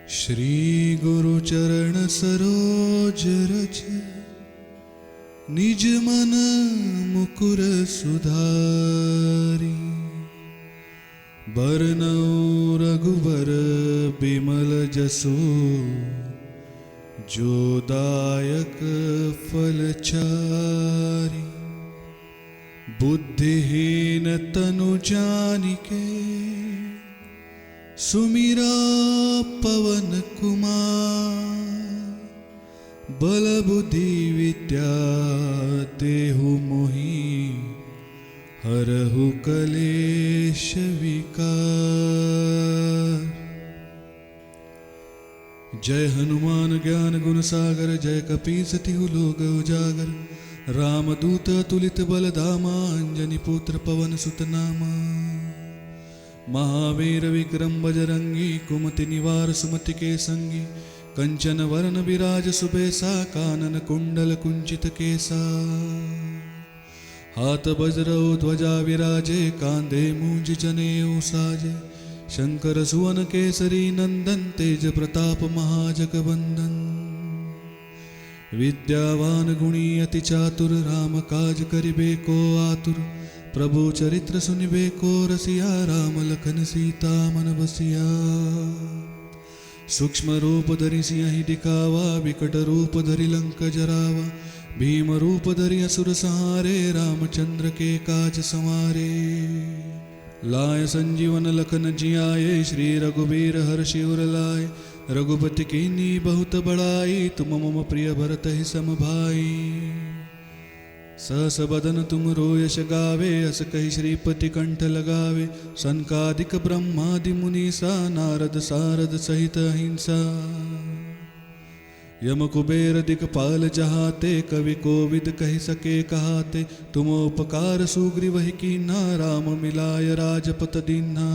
श्री गुरु चरण सरोज रज निज मन मुकुर सुधारी बरनौ रघुबर बिमल जसु जो दायक फलचारी बुद्धिहीन तनु जानिके सुमिरा पवन कुमार बल बुद्धि विद्या देहु मोहि हरहु कलेश विकार। जय हनुमान ज्ञान गुण सागर जय कपीसतिहु लोक उजागर रामदूत अतुलित बल धामा अंजनी पुत्र पवन सुत नामा महावीर विक्रम बजरंगी कुमति निवार सुमति के संगी कंचन वरण विराज सुबेसा कानन कुंडल कुंचित केसा हाथ वज्रौ ध्वजा विराजे कांधे मूंज जनेऊ साजे शंकर सुवन केसरी नंदन तेज प्रताप महाजगवंदन विद्यावान गुणी अति चातुर राम काज करिबे को आतुर प्रभु चरित्र सुनिबे को रसिया राम लखन सीता मन बसिया सूक्ष्म रूप धरि सिंहि दिखावा विकट रूप धरि लंक जरावा भीम रूप धरि असुर संहारे रामचंद्र के काज संवारे लाय संजीवन लखन जियाए श्री रघुबीर हर्षि उर लाए रघुपति कीन्ही बहुत बड़ाई तुम मम प्रिय भरत ही सम भाई सहस बदन तुम रोयश गावे अस कहि श्रीपति कंठ लगावे सनकादिक ब्रह्मादि मुनीसा नारद सारद सहित अहिंसा यम कुबेर दिक्पाल जहाते कवि कोविद कहि सके कहाते तुम उपकार सुग्रीवहि कीन्हा राम मिलाय राजपत दीन्हा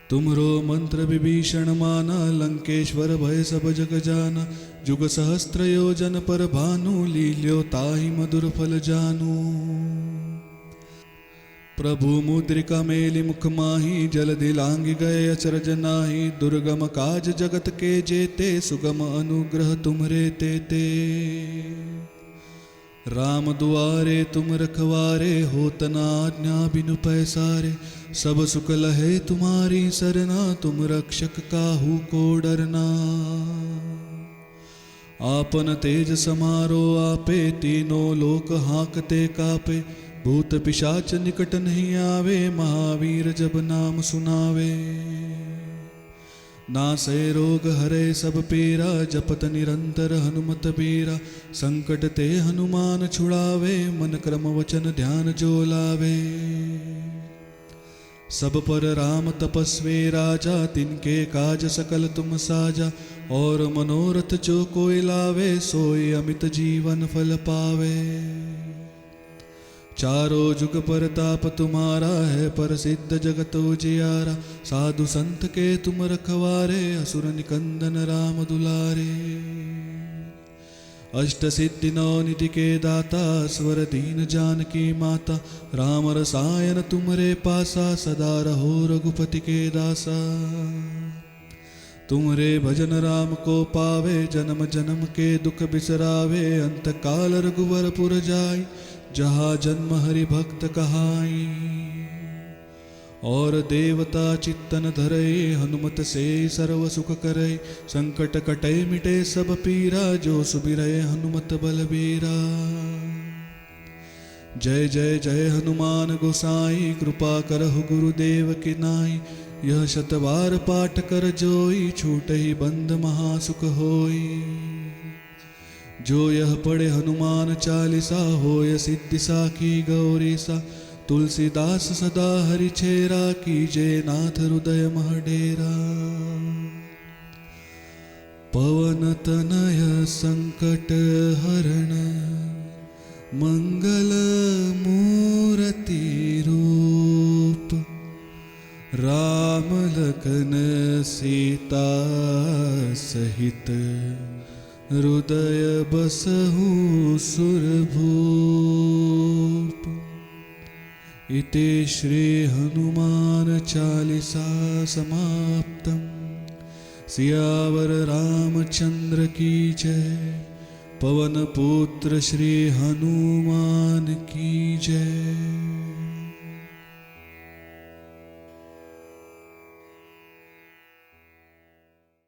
तुमरो मंत्र विभीषण माना लंकेश्वर भय सब जग जाना जुग सहस्त्र योजन पर भानु लील्यो ताहि मधुर फल जानू प्रभु मुद्रिका मेलि मुख माही जलधि लांघि गए अचरज नाही दुर्गम काज जगत के जेते सुगम अनुग्रह तुमरे तेते राम दुआरे तुम रखवारे होत न आज्ञा बिनु पैसारे सब सुख लहे तुम्हारी सरना तुम रक्षक काहू को डरना आपन तेज समारो आपे तीनों लोक हाकते कापे भूत पिशाच निकट नहीं आवे महावीर जब नाम सुनावे नासै रोग हरे सब पीरा जपत निरंतर हनुमत बीरा संकट ते हनुमान छुड़ावे मन क्रम वचन ध्यान जो लावे सब पर राम तपस्वी राजा तिनके काज सकल तुम साजा और मनोरथ जो कोई लावे सोई अमित जीवन फल पावे चारों जुग परताप तुम्हारा है प्रसिद्ध जगत उजियारा साधु संत के तुम रखवारे असुर निकंदन राम दुलारे अष्ट सिद्धि नौ निधि के दाता स्वर दीन जानकी माता राम रसायन तुमरे पासा सदा रहो रघुपति के दासा तुमरे भजन राम को पावे जन्म जन्म के दुख बिसरावे अंत काल रघुवर पुर जाई जहाँ जन्म हरि भक्त कहाई और देवता चित्तन धरे हनुमत से सर्व सुख करे संकट कटे मिटे सब पीरा जो सुबिरे हनुमत बलबीरा जय जय जय हनुमान गोसाई कृपा करहु गुरुदेव की नाई यह शतवार पाठ कर जोई छूटहि बंद महासुख होई जो यह पढ़े हनुमान चालीसा होय सिद्धि साखी गौरीसा तुलसीदास सदा हरि छेरा कीजे नाथ हृदय मह डेरा पवन तनय संकट हरण मंगल मूर्ति रूप राम लखन सीता सहित हृदय बसहु सुरभूप इते श्री हनुमान चालीसा समाप्तम्। सियावर रामचंद्र की जय। पवन पुत्र श्री हनुमान की जय।